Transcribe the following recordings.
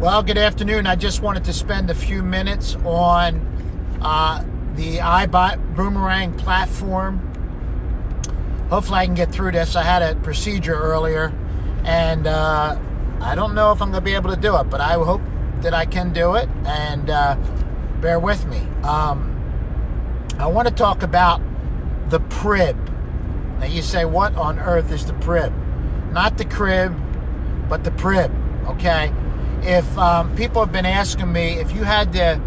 Well, good afternoon. I just wanted to spend a few minutes on the Ibuumerang platform. Hopefully I can get through this. I had a procedure earlier, and I don't know if I'm going to be able to do it, but I hope that I can do it, and bear with me. I want to talk about the PRIB. Now you say, what on earth is the PRIB? Not the crib, but the PRIB, okay? If people have been asking me, if you had to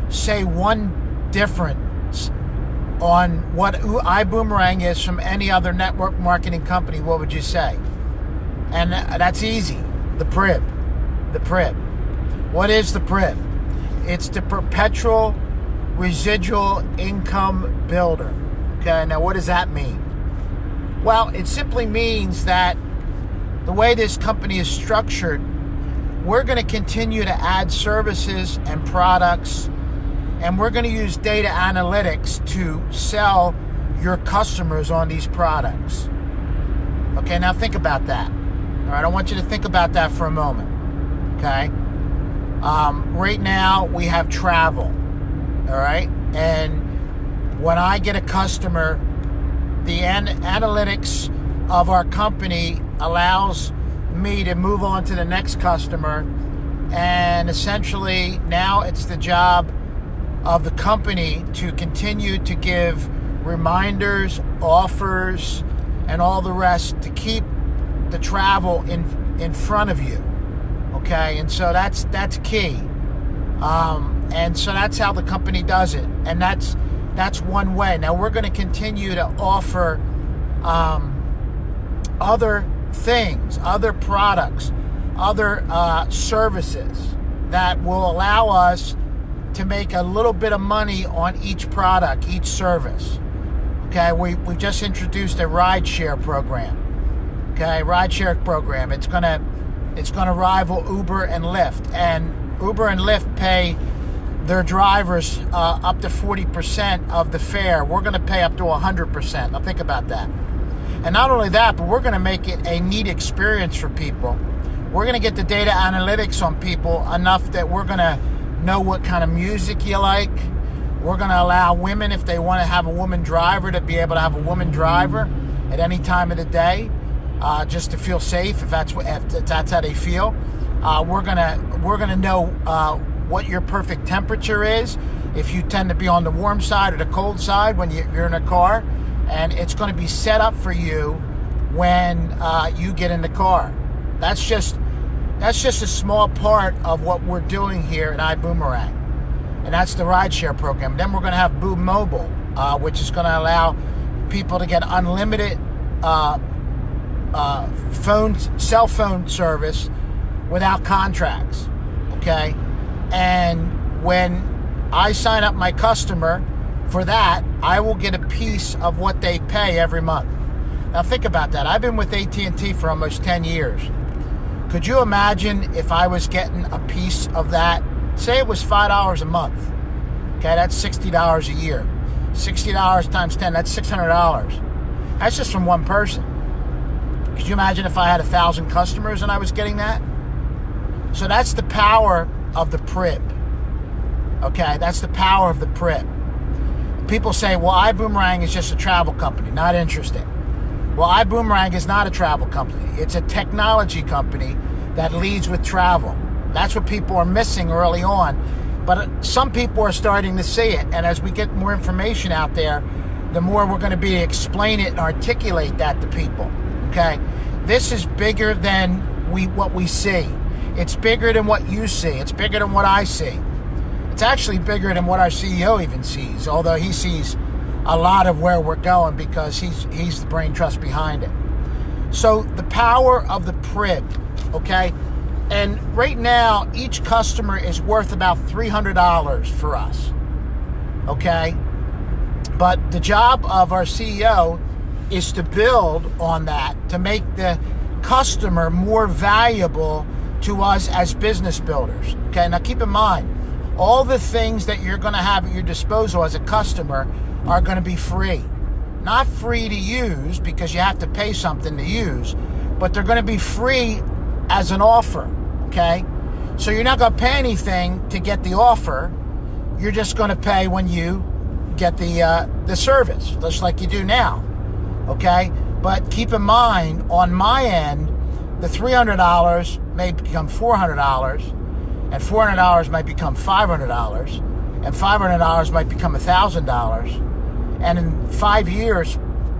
say one difference on what Ibuumerang is from any other network marketing company, what would you say? And that's easy. The PRIB. The PRIB. What is the PRIB? It's the Perpetual Residual Income Builder. Okay, now what does that mean? Well, it simply means that the way this company is structured, we're going to continue to add services and products, and we're going to use data analytics to sell your customers on these products. Okay, now think about that. All right, I want you to think about that for a moment. Okay, right now we have travel. All right, and when I get a customer, the analytics of our company allows me to move on to the next customer, and essentially now it's the job of the company to continue to give reminders, offers, and all the rest to keep the travel in front of you. Okay, and so that's key. And so that's how the company does it, and that's one way. Now we're going to continue to offer other things, other products, other services that will allow us to make a little bit of money on each product, each service. Okay, we just introduced a rideshare program. Okay, rideshare program. It's gonna rival Uber and Lyft, and Uber and Lyft pay their drivers up to 40% of the fare. We're going to pay up to 100%. Now think about that. And not only that, but we're going to make it a neat experience for people. We're going to get the data analytics on people enough that we're going to know what kind of music you like. We're going to allow women, if they want to have a woman driver, to be able to have a woman driver at any time of the day, just to feel safe if that's how they feel. We're gonna know what your perfect temperature is, if you tend to be on the warm side or the cold side when you're in a car, and it's going to be set up for you when you get in the car. That's just a small part of what we're doing here at Ibuumerang, and that's the rideshare program. Then we're going to have Boo Mobile, which is going to allow people to get unlimited cell phone service without contracts. Okay, and when I sign up my customer for that, I will get a piece of what they pay every month. Now think about that. I've been with AT&T for almost 10 years. Could you imagine if I was getting a piece of that? Say it was $5 a month. Okay, that's $60 a year. $60 times 10, that's $600. That's just from one person. Could you imagine if I had 1,000 customers and I was getting that? So that's the power of the PRIB. Okay, that's the power of the PRIB. People say, well, Ibuumerang is just a travel company. Not interesting. Well, Ibuumerang is not a travel company. It's a technology company that leads with travel. That's what people are missing early on. But some people are starting to see it. And as we get more information out there, the more we're going to be to explain it and articulate that to people. Okay? This is bigger than what we see. It's bigger than what you see. It's bigger than what I see. It's actually bigger than what our CEO even sees, although he sees a lot of where we're going because he's the brain trust behind it. So the power of the PRIB, okay? And right now, each customer is worth about $300 for us, okay? But the job of our CEO is to build on that, to make the customer more valuable to us as business builders. Okay, now keep in mind, all the things that you're going to have at your disposal as a customer are going to be free. Not free to use because you have to pay something to use, but they're going to be free as an offer, okay? So you're not going to pay anything to get the offer. You're just going to pay when you get the service, just like you do now. Okay? But keep in mind, on my end, the $300 may become $400, and $400 might become $500, and $500 might become $1,000. And in 5 years,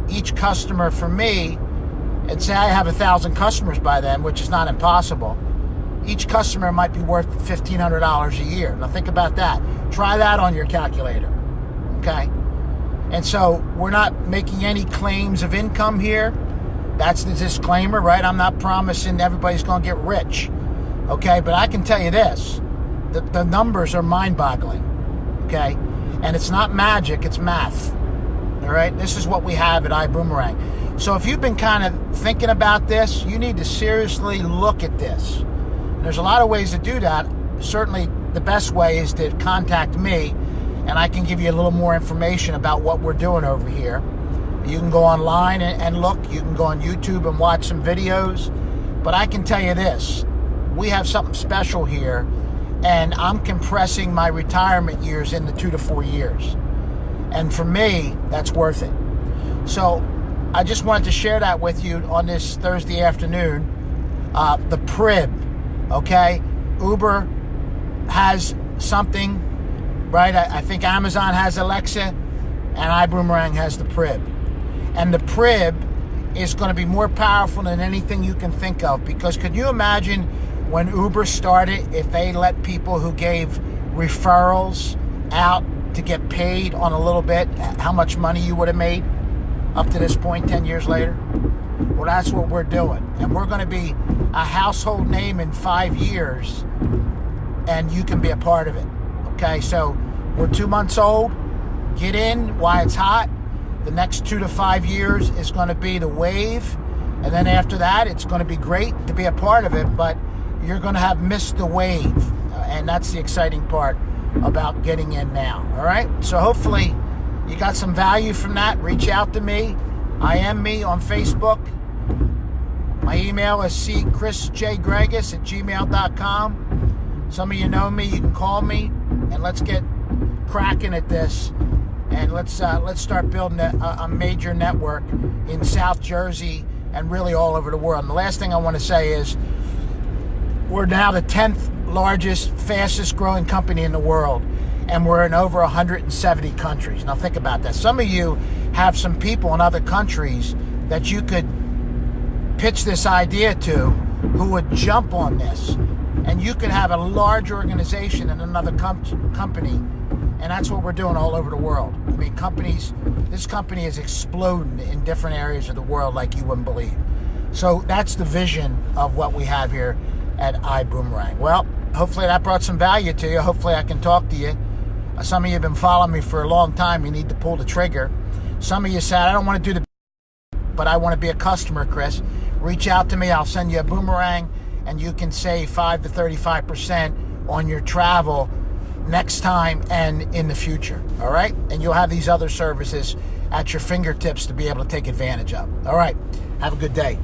each customer for me, and say I have 1,000 customers by then, which is not impossible, each customer might be worth $1,500 a year. Now think about that. Try that on your calculator, okay? And so we're not making any claims of income here. That's the disclaimer, right? I'm not promising everybody's going to get rich, okay? But I can tell you this, the numbers are mind-boggling, okay? And it's not magic, it's math, all right? This is what we have at Ibuumerang. So if you've been kind of thinking about this, you need to seriously look at this. And there's a lot of ways to do that. Certainly the best way is to contact me, and I can give you a little more information about what we're doing over here. You can go online and look. You can go on YouTube and watch some videos. But I can tell you this, we have something special here, and I'm compressing my retirement years into 2 to 4 years. And for me, that's worth it. So I just wanted to share that with you on this Thursday afternoon. The PRIB, okay? Uber has something, right? I think Amazon has Alexa, and Ibuumerang has the PRIB. And the PRIB is going to be more powerful than anything you can think of, because could you imagine when Uber started, if they let people who gave referrals out to get paid on a little bit, how much money you would have made up to this point 10 years later? Well, that's what we're doing. And we're going to be a household name in 5 years, and you can be a part of it. Okay, so we're 2 months old. Get in while it's hot. The next 2 to 5 years is going to be the wave. And then after that, it's going to be great to be a part of it, but you're going to have missed the wave. And that's the exciting part about getting in now. All right? So hopefully you got some value from that. Reach out to me. I am me on Facebook. My email is chrisjgregus@gmail.com. Some of you know me. You can call me, and let's get cracking at this. And let's start building a major network in South Jersey and really all over the world. And the last thing I want to say is we're now the 10th largest, fastest growing company in the world, and we're in over 170 countries. Now think about that. Some of you have some people in other countries that you could pitch this idea to who would jump on this, and you could have a large organization in another company. And that's what we're doing all over the world. I mean, this company is exploding in different areas of the world like you wouldn't believe. So that's the vision of what we have here at Ibuumerang. Well, hopefully that brought some value to you. Hopefully I can talk to you. Some of you have been following me for a long time. You need to pull the trigger. Some of you said, I don't want to do but I want to be a customer, Chris. Reach out to me. I'll send you a boomerang, and you can save 5 to 35% on your travel next time and in the future, all right? And you'll have these other services at your fingertips to be able to take advantage of. All right, have a good day.